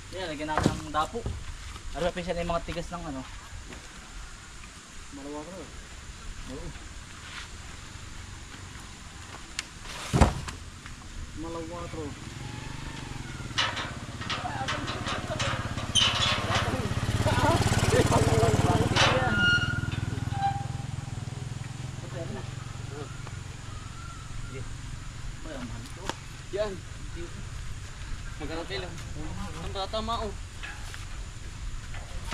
Yan, lagyan natin ng dapo. Harapin siya na yung mga tigas ng ano. Malawa ka na. Oo. Malawa ka. Yan. Maghanap lang. Ang tatama oh.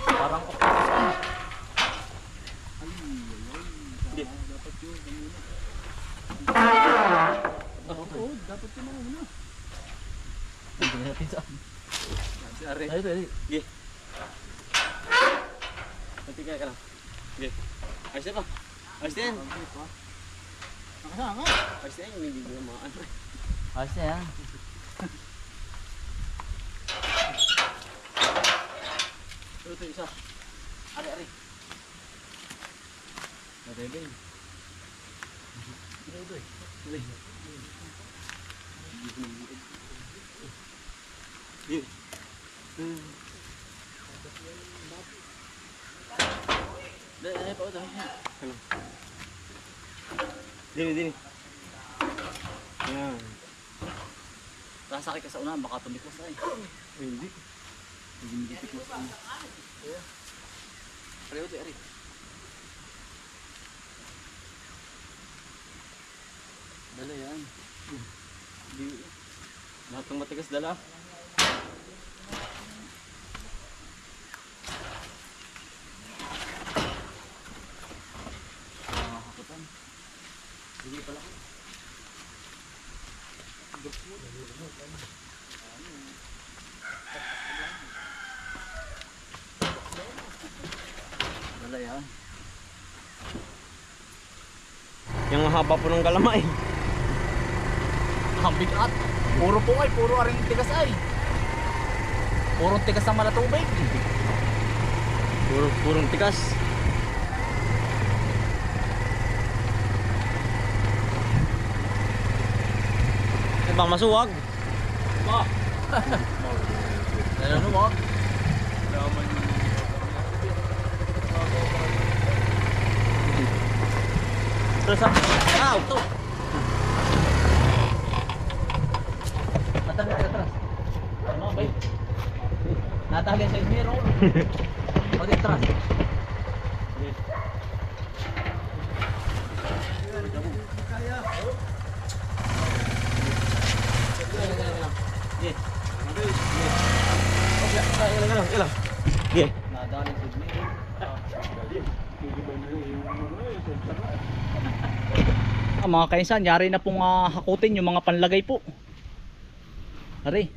Parang octopus ano. Hindi. Dapat yun. Oo, dapat yun ang una. Hindi natin saan. Si Ari. Ay, ay. Sige. Natigay ka lang. Sige. Ayos na ba? Ayos na yan. Nakasama. Ayos na yan. Hindi ko naman. Ayos na yan. Ito isa. Ari, ari. Narebel. Dini. Yan. Sasakit ka sa una, baka tumikos ay. Hindi. Hindi tikos. Ari, uti, ari. Dala yan. Di. Lahat ng matigas dala. Hakutan. Sige pala. Dala yan. Yung haba po ng galamay. Ang bigat. Puro po ay, puro aring tigas ay. Puro tigas ang malatubig. Purong tigas. Bang masuwag. Ba. Ano mo? Terus ah, Ito. Natanggal ka atras. Ano ba? Natanggal sa mirror. O di atras. Ilang. Iya. Nadali sa mirror. Mga kainsan, yari na pong hakutin yung mga panlagay po. Ari.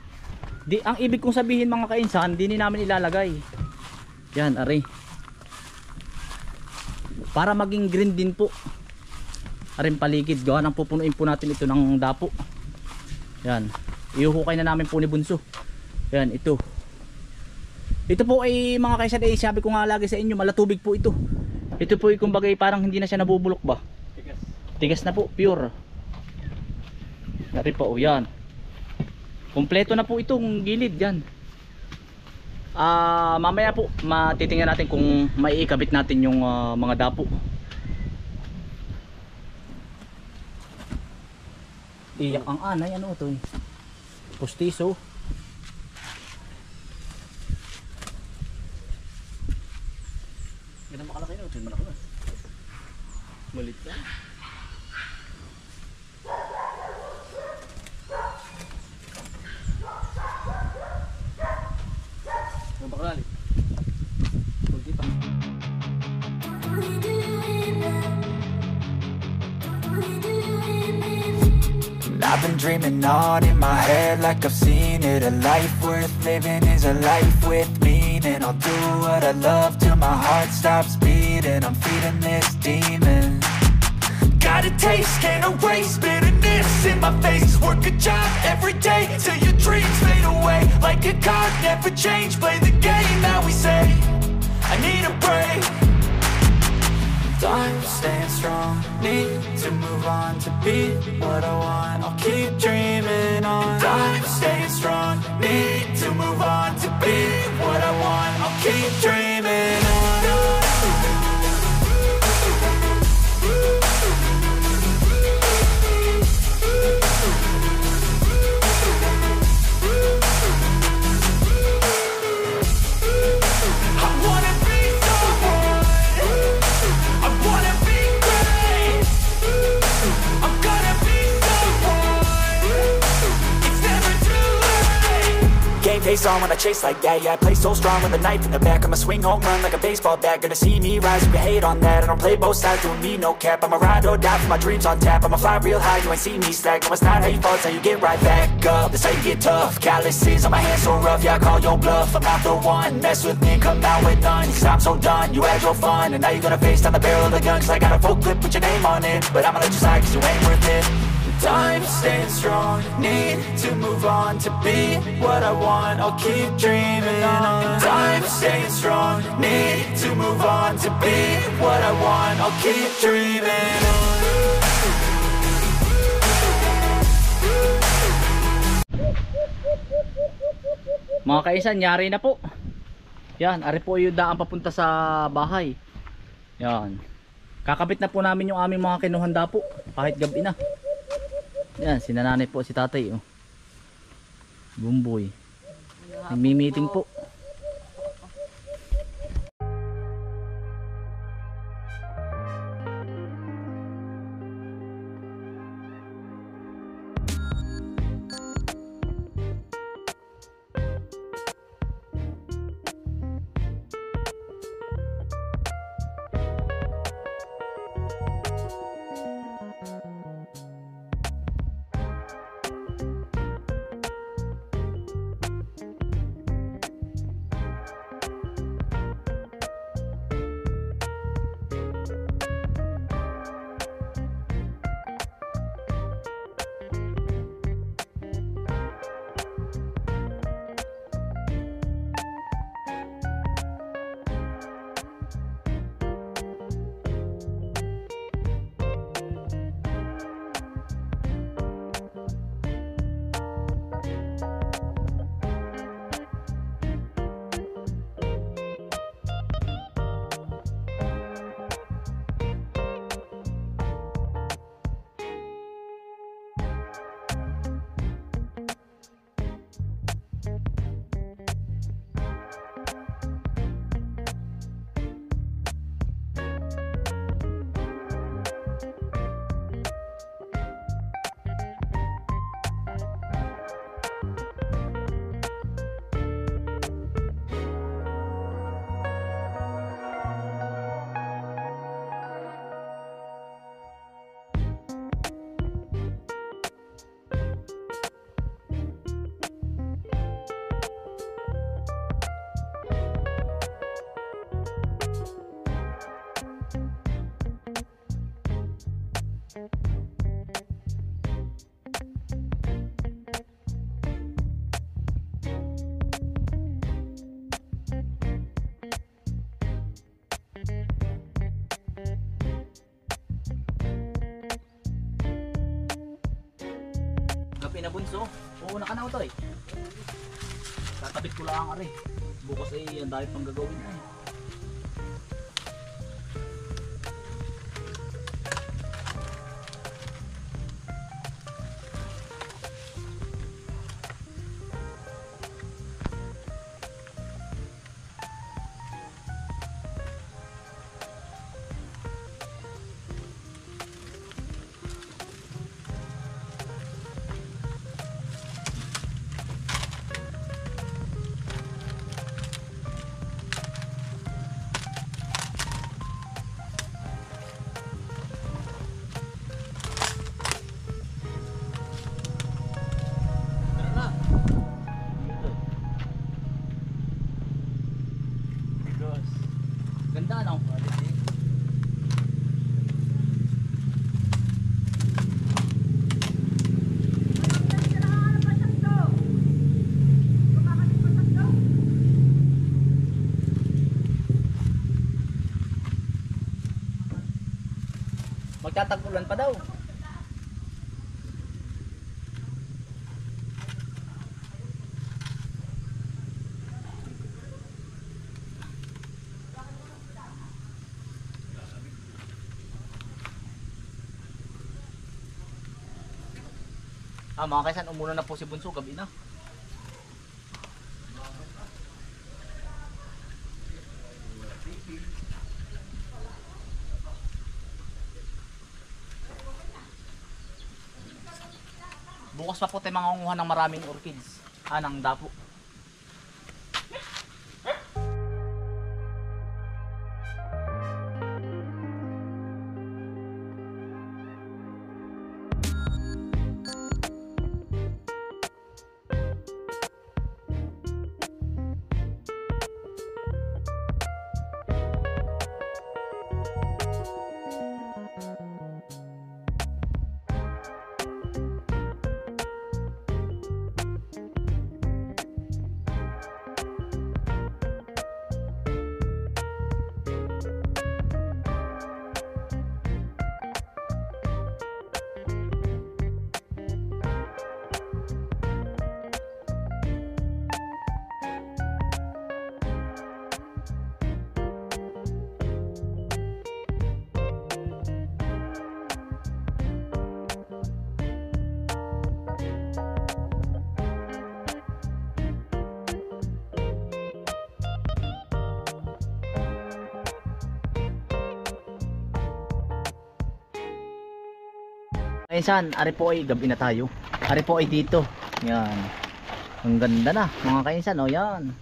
Di ang ibig kong sabihin mga kainsan, di namin ilalagay. Yan, ari. Para maging green din po. Aring paligid, gawa nang pupunuin po natin ito ng dapo. Yan. Ihuhukay na namin po ni Bunso. Yan, ito. Ito po ay mga kainsan, sabi ko nga lagi sa inyo, malatubig po ito. Ito po ay kumbaga parang hindi na siya nabubulok ba? Tigas na po, pure. Nari po, yan. Kompleto na po itong gilid yan. Mamaya po matitingnan natin kung maiikabit natin yung mga dapo. Iyak ang anay, ano ito eh. Postiso. Ganun makalaki na ito, malaki na. Malit ka. Bakali. Kunti pa. I've been dreaming on in my head like I've seen it. A life worth living is a life with meaning. I'll do what I love till my heart stops beating. I'm feeding this demon. Got a taste, can't erase bitterness in my face. Work a job every day till your dreams fade away. Like a card, never change, play the game that we say. I need a break. I'm staying strong, need to move on to be what I want. I'll keep dreaming on. I'm staying strong. game face on when I chase like that. Yeah, I play so strong with a knife in the back. I'ma swing home run like a baseball bat. Gonna see me rise if you hate on that. I don't play both sides, don't need no cap. I'ma ride or die for my dreams on tap. I'ma fly real high, you ain't see me slack. No, it's not how you fall, it's how you get right back up. That's how you get tough. Calluses on my hands so rough, yeah, I call your bluff. I'm not the one, mess with me and come out with none. Cause I'm so done, you had your fun. And now you're gonna face down the barrel of the gun. Cause I got a full clip with your name on it. But I'ma let you slide cause you ain't worth it. I'm staying strong, need to move on to be what I want, I'll keep dreaming on. I'm staying strong, need to move on to be what I want, I'll keep dreaming on. Mga kaisan, yari na po. Yan, ari po yung daan papunta sa bahay. Yan. Kakabit na po namin yung aming mga kinuhanda po kahit gabi na. Yan, sinananay po si tatay, oh. Bumboy. Nagmi-meeting po. Pinabunso. Oo, naka na ito eh. Tatapit ko lang ari. Bukas ay ang dahil pang gagawin ay. Ganda no? Magtatag-ulan pa daw. Mga kaisan, umuna na po si Bunso, gabi na. Bukas pa po tayo mangunguha ng maraming orchids. Ng dapo. kainsan, ari po ay gabi na tayo. Ari po ay dito. Yan. Ang ganda na mga kainsan. O yan.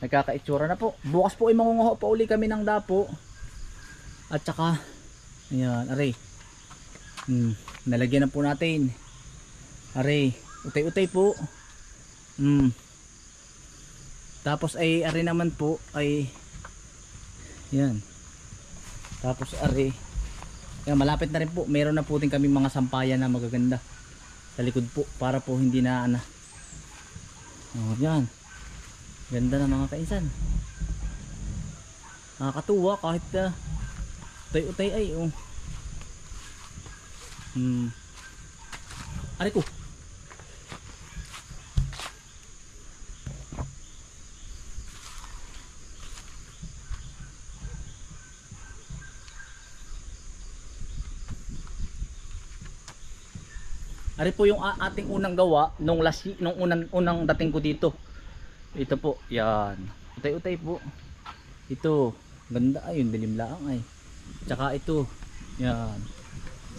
Nagkakaitsura na po. Bukas po ay mangunguha pa uli kami ng dapo. At saka, ayan, ari. Nalagyan na po natin. Ari, utay-utay po. Tapos ay ari naman po ay yan. Tapos ari. Yan, malapit na rin po. Meron na po din kami mga sampayan na magaganda sa likod po para po hindi na ana. Oh, yan. Ganda na mga kainsan. Nakakatuwa kahit utay-utay ay oh. Ari ko. Ari po yung ating unang gawa nung unang dating ko dito. Ito po, yan. Utay-utay po. Ito, ganda ay, yung dilim lang ay. Tsaka ito, yan.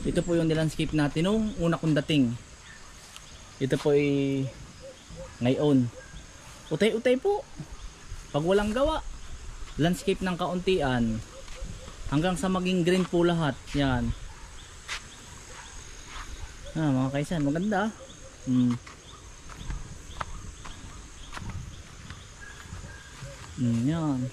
Ito po yung nilandscape natin nung una kong dating. Ito po ay ngayon. Utay-utay po. Pag walang gawa, landscape ng kauntian hanggang sa maging green po lahat. Yan. Mga kaisan, maganda. Yan.